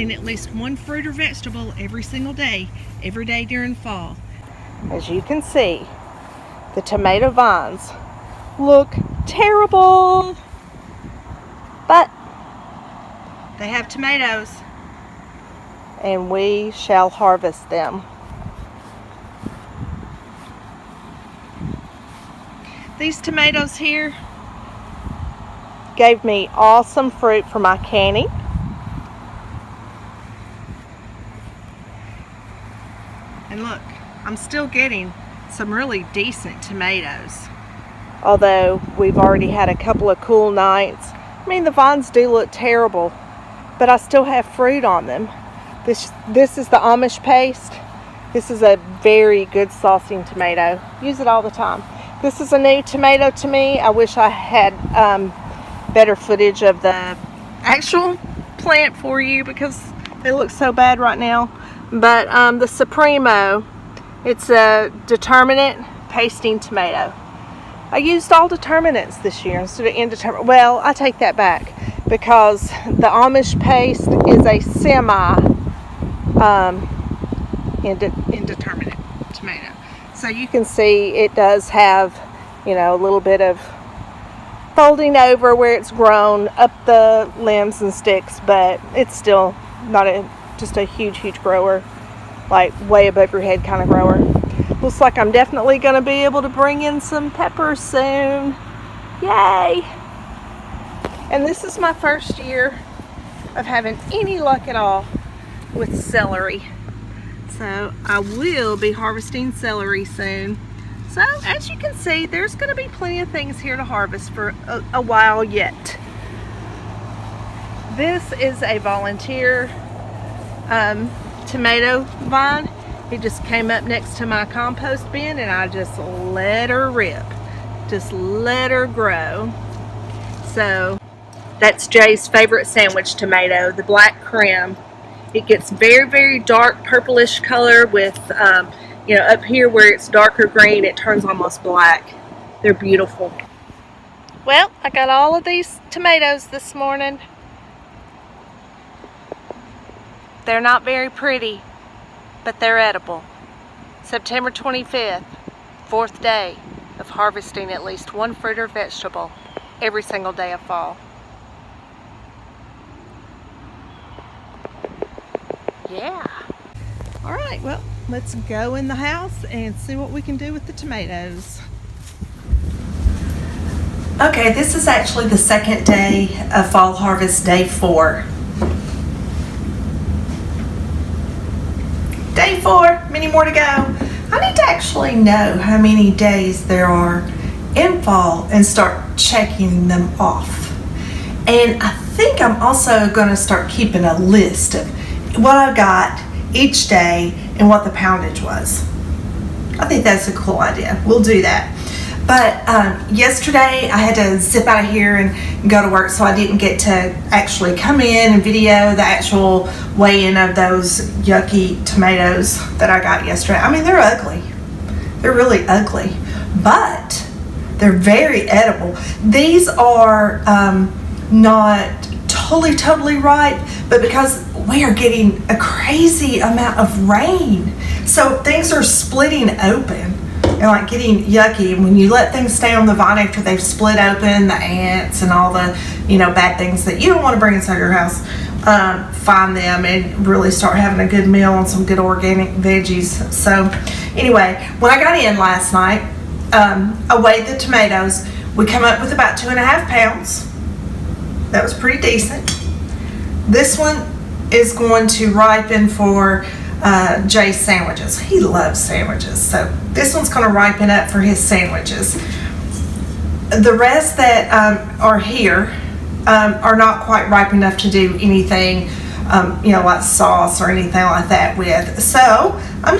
harvesting at least one fruit or vegetable every single day, every day during fall. As you can see, the tomato vines look terrible, but they have tomatoes and we shall harvest them. These tomatoes here gave me awesome fruit for my canning. And look, I'm still getting some really decent tomatoes. Although we've already had a couple of cool nights. I mean, the vines do look terrible, but I still have fruit on them. This is the Amish Paste. This is a very good saucing tomato. Use it all the time. This is a new tomato to me. I wish I had better footage of the actual plant for you because it looks so bad right now. But the Supremo, it's a determinate pasting tomato. I used all determinants this year instead of indeterminate. Well, I take that back because the Amish Paste is a indeterminate tomato. So you can see it does have, you know, a little bit of folding over where it's grown up the limbs and sticks, but it's still not just a huge grower, like way above your head kind of grower. Looks like I'm definitely going to be able to bring in some peppers soon. Yay! And this is my first year of having any luck at all with celery. So I will be harvesting celery soon. So as you can see, there's going to be plenty of things here to harvest for a while yet. This is a volunteer tomato vine. It just came up next to my compost bin and I just let her rip. Just let her grow. So that's Jay's favorite sandwich tomato, the black creme. It gets very dark purplish color with, you know, up here where it's darker green, it turns almost black. They're beautiful. Well, I got all of these tomatoes this morning. They're not very pretty, but they're edible. September 25th, 4th day of harvesting at least one fruit or vegetable every single day of fall. Yeah. All right, well, let's go in the house and see what we can do with the tomatoes. Okay, this is actually the second day of fall harvest, day 4. Day 4, many more to go. I need to actually know how many days there are in fall and start checking them off. And I think I'm also going to start keeping a list of what I got each day and what the poundage was. I think that's a cool idea. We'll do that. But yesterday I had to zip out of here and go to work, so I didn't get to actually come in and video the actual weigh-in of those yucky tomatoes that I got yesterday. I mean, they're ugly. They're really ugly, but they're very edible. These are not totally ripe, but because we are getting a crazy amount of rain, so things are splitting open and like getting yucky. And when you let things stay on the vine after they've split open, the ants and all the, you know, bad things that you don't want to bring inside your house, find them and really start having a good meal on some good organic veggies. So anyway, when I got in last night, I weighed the tomatoes. We come up with about 2.5 pounds. That was pretty decent. This one is going to ripen for Jay's sandwiches. He loves sandwiches, so this one's going to ripen up for his sandwiches. The rest that are here are not quite ripe enough to do anything, you know, like sauce or anything like that with. So I'm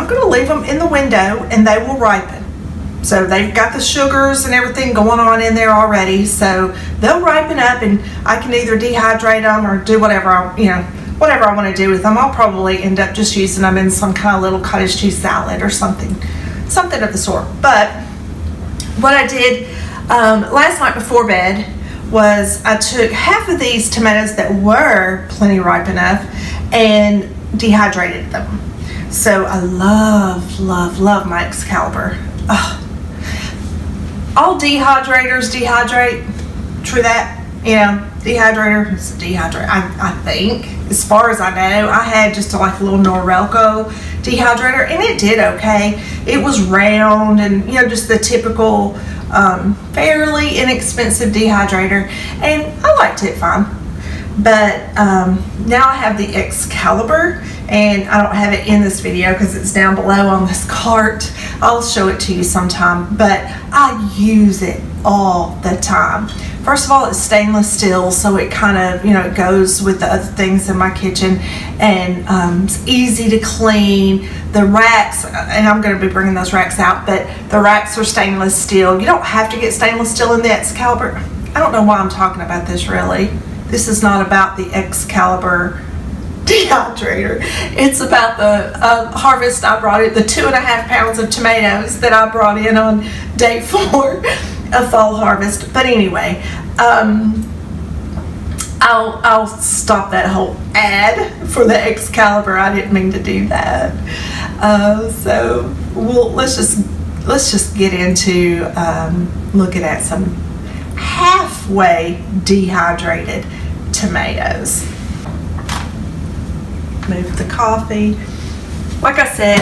going to leave them in the window and they will ripen. So they've got the sugars and everything going on in there already, so they'll ripen up and I can either dehydrate them or do whatever I want to do with them. I'll probably end up just using them in some kind of little cottage cheese salad or something of the sort. But what I did last night before bed was I took half of these tomatoes that were plenty ripe enough and dehydrated them. So I love my Excalibur. Ugh. All dehydrators dehydrate. True that? You know, dehydrator is a dehydrator, I think. As far as I know, I had just like a little Norelco dehydrator, and it did okay. It was round and, you know, just the typical fairly inexpensive dehydrator, and I liked it fine. But now I have the Excalibur, and I don't have it in this video because it's down below on this cart. I'll show it to you sometime, but I use it all the time. First of all, it's stainless steel, so it kind of, you know, it goes with the other things in my kitchen, and it's easy to clean. The racks, and I'm going to be bringing those racks out, but the racks are stainless steel. You don't have to get stainless steel in the Excalibur. I don't know why I'm talking about this really. This is not about the Excalibur dehydrator. It's about the harvest I brought in, the 2.5 pounds of tomatoes that I brought in on day 4 of fall harvest. But anyway, I'll stop that whole ad for the Excalibur. I didn't mean to do that. So let's just get into looking at some halfway dehydrated tomatoes. Move the coffee. Like I said,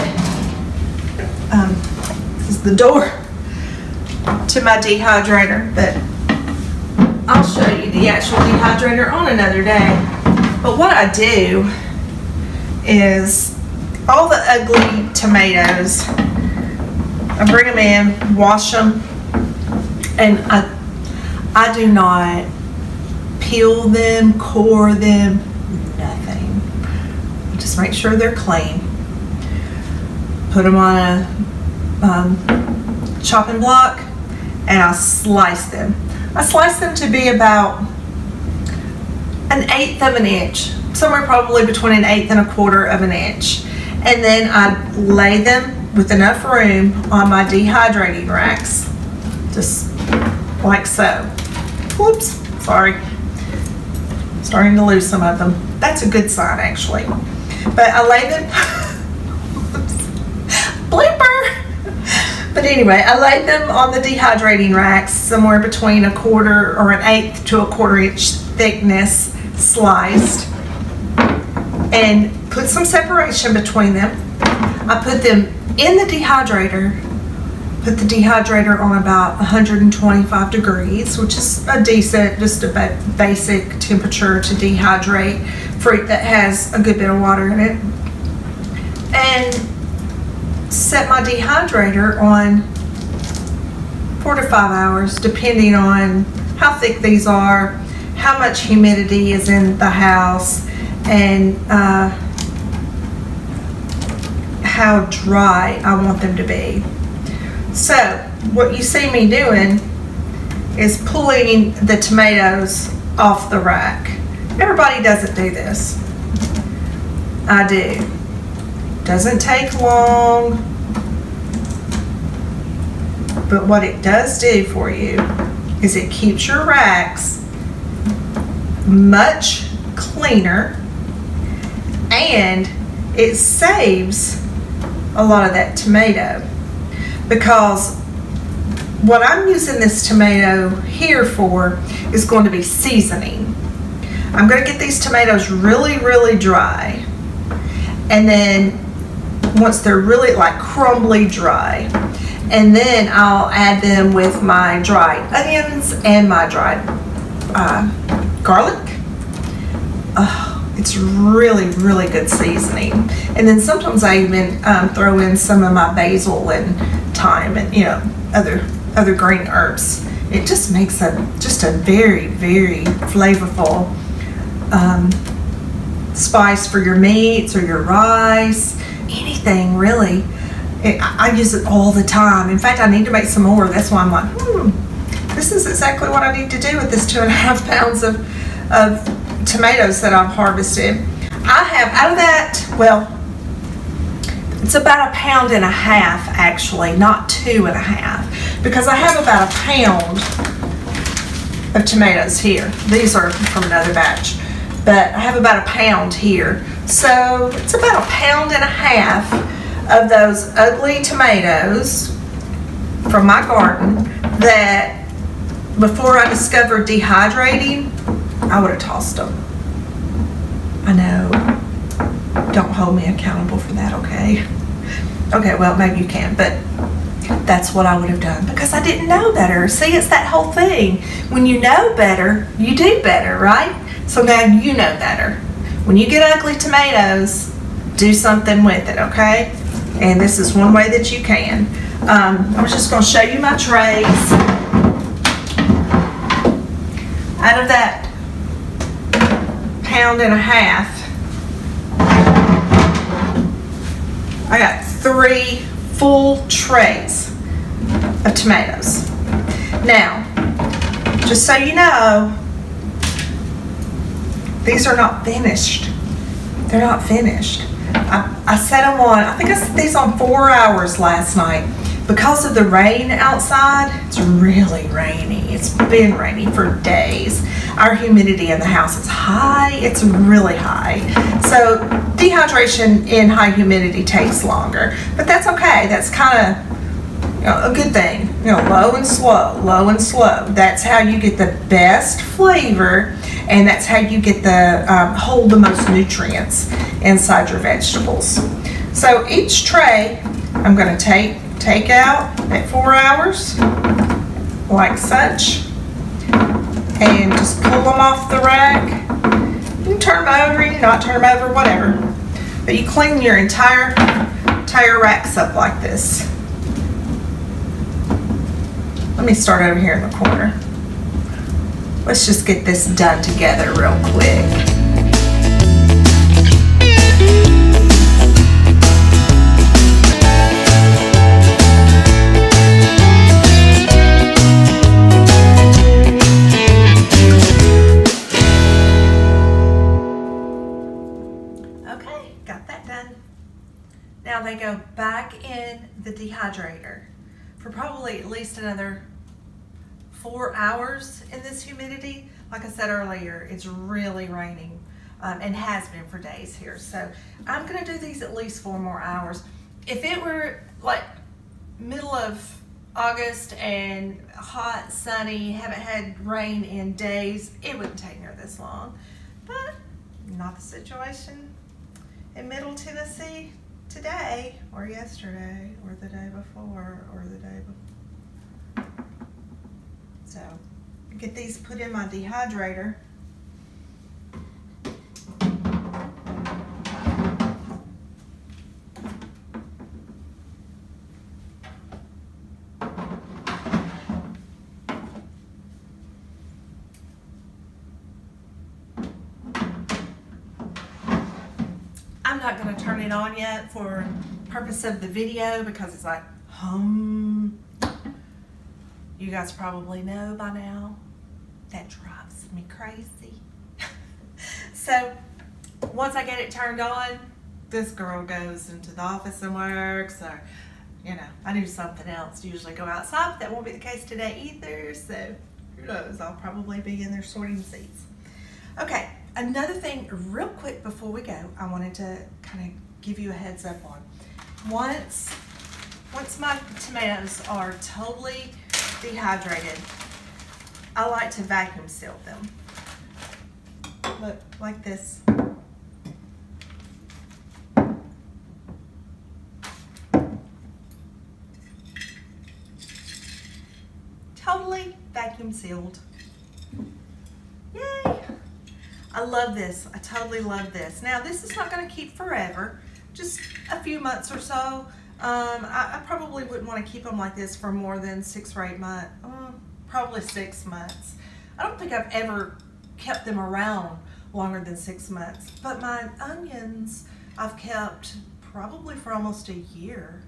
this is the door to my dehydrator, but I'll show you the actual dehydrator on another day. But what I do is all the ugly tomatoes, I bring them in, wash them, and I do not peel them, core them, nothing. Just make sure they're clean. Put them on a chopping block, and I slice them. I slice them to be about 1/8 of an inch, somewhere probably between 1/8 and 1/4 of an inch. And then I lay them with enough room on my dehydrating racks, just like so. Whoops, sorry. Starting to lose some of them. That's a good sign actually. But I lay them, blooper. But anyway, I laid them on the dehydrating racks somewhere between 1/4 or 1/8 to 1/4 inch thickness, sliced, and put some separation between them. I put them in the dehydrator, put the dehydrator on about 125 degrees, which is a decent, just a basic temperature to dehydrate fruit that has a good bit of water in it. And set my dehydrator on 4 to 5 hours, depending on how thick these are, how much humidity is in the house, and how dry I want them to be. So what you see me doing is pulling the tomatoes off the rack. Everybody doesn't do this. I do. Doesn't take long, but what it does do for you is it keeps your racks much cleaner, and it saves a lot of that tomato, because what I'm using this tomato here for is going to be seasoning. I'm going to get these tomatoes really dry, and then once they're really like crumbly dry, and then I'll add them with my dried onions and my dried garlic. It's really good seasoning. And then sometimes I even throw in some of my basil and thyme and, you know, other green herbs. It just makes a very flavorful spice for your meats or your rice, anything really. I use it all the time. In fact, I need to make some more. That's why I'm like, this is exactly what I need to do with this 2.5 pounds of tomatoes that I've harvested. I have, out of that, well, it's about 1.5 pounds actually, not 2.5, because I have about 1 pound of tomatoes here. These are from another batch, but I have about a pound here. So it's about a pound and a half of those ugly tomatoes from my garden that before I discovered dehydrating, I would have tossed them. I know. Don't hold me accountable for that, okay? Okay, well, maybe you can, but that's what I would have done because I didn't know better. See, it's that whole thing. When you know better, you do better, right? So now you know better. When you get ugly tomatoes, do something with it, okay? And this is one way that you can. I was just going to show you my trays. Out of that pound and a half, I got 3 full trays of tomatoes. Now, just so you know, these are not finished. They're not finished. I set them on, I think I set these on 4 hours last night. Because of the rain outside, it's really rainy. It's been rainy for days. Our humidity in the house is high. It's really high. So dehydration in high humidity takes longer, but that's okay. That's kind of a good thing. Low and slow, low and slow. That's how you get the best flavor, and that's how you get the hold the most nutrients inside your vegetables. So each tray, I'm going to take out at 4 hours, like such, and just pull them off the rack. You can turn them over, you can not turn them over, whatever. But you clean your entire racks up like this. Let me start over here in the corner. Let's just get this done together real quick. Now they go back in the dehydrator for probably at least another 4 hours in this humidity. Like I said earlier, it's really raining and has been for days here. So I'm gonna do these at least 4 more hours. If it were like middle of August and hot, sunny, haven't had rain in days, it wouldn't take near this long. But not the situation in Middle Tennessee today, or yesterday, or the day before, or the day before. So, get these put in my dehydrator. I'm not going to turn it on yet for purpose of the video because it's like you guys probably know by now that drives me crazy. So once I get it turned on, this girl goes into the office and works, or I do something else, usually go outside, but that won't be the case today either. So who knows, I'll probably be in there sorting seeds. Okay. Another thing real quick before we go, I wanted to kind of give you a heads up on. Once my tomatoes are totally dehydrated, I like to vacuum seal them. Look, like this. Totally vacuum sealed. Yay! I love this. I totally love this. Now, this is not going to keep forever, just a few months or so. I probably wouldn't want to keep them like this for more than 6 or 8 months. Probably 6 months. I don't think I've ever kept them around longer than 6 months. But my onions I've kept probably for almost a year,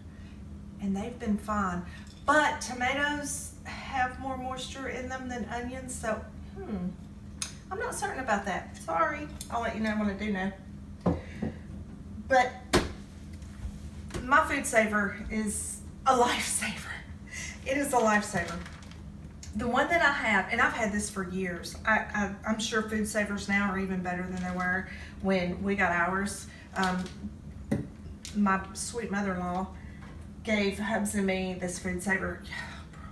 and they've been fine. But tomatoes have more moisture in them than onions, so I'm not certain about that. Sorry. I'll let you know when I do know. But my food saver is a lifesaver. It is a lifesaver. The one that I have, and I've had this for years. I'm sure food savers now are even better than they were when we got ours. My sweet mother-in-law gave Hubs and me this food saver,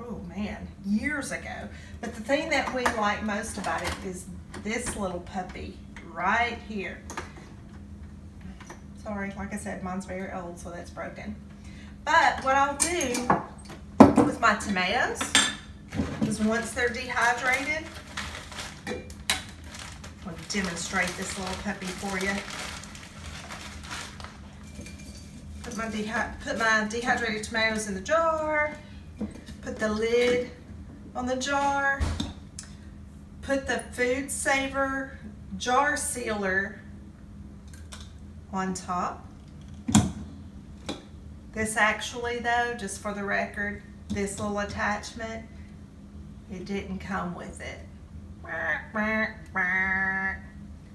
oh man, years ago. But the thing that we like most about it is this little puppy right here. Sorry, like I said, mine's very old, so that's broken. But what I'll do with my tomatoes is once they're dehydrated, I'll demonstrate this little puppy for you. Put my dehydrated tomatoes in the jar, put the lid on the jar, put the food saver jar sealer on top. This actually though, just for the record, this little attachment, it didn't come with it.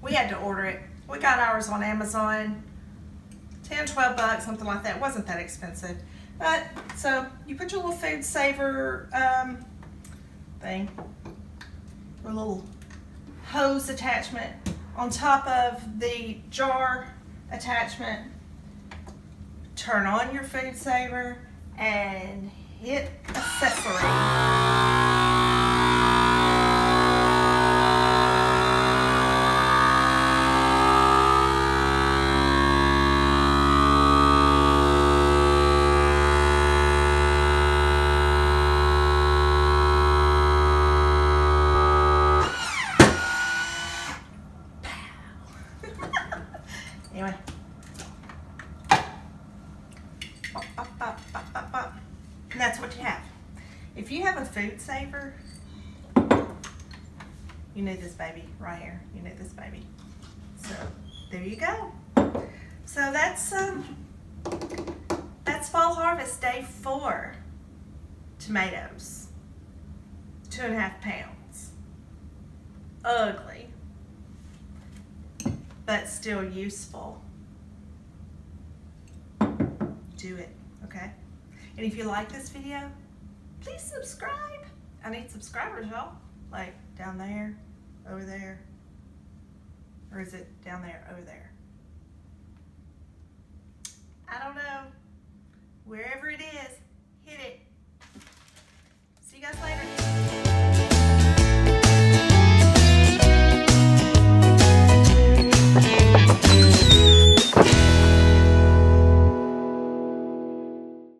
We had to order it. We got ours on Amazon. 10, 12 bucks, something like that. It wasn't that expensive. But, so you put your little food saver thing, or little hose attachment on top of the jar attachment. Turn on your food saver and hit accessory. Anyway. And that's what you have. If you have a food saver, you need this baby right here. You need this baby. So there you go. So that's fall harvest day 4. Tomatoes, 2.5 pounds. Ugly, but still useful. Do it, okay? And if you like this video, please subscribe. I need subscribers, y'all. Like down there, over there, or is it down there, over there? I don't know. Wherever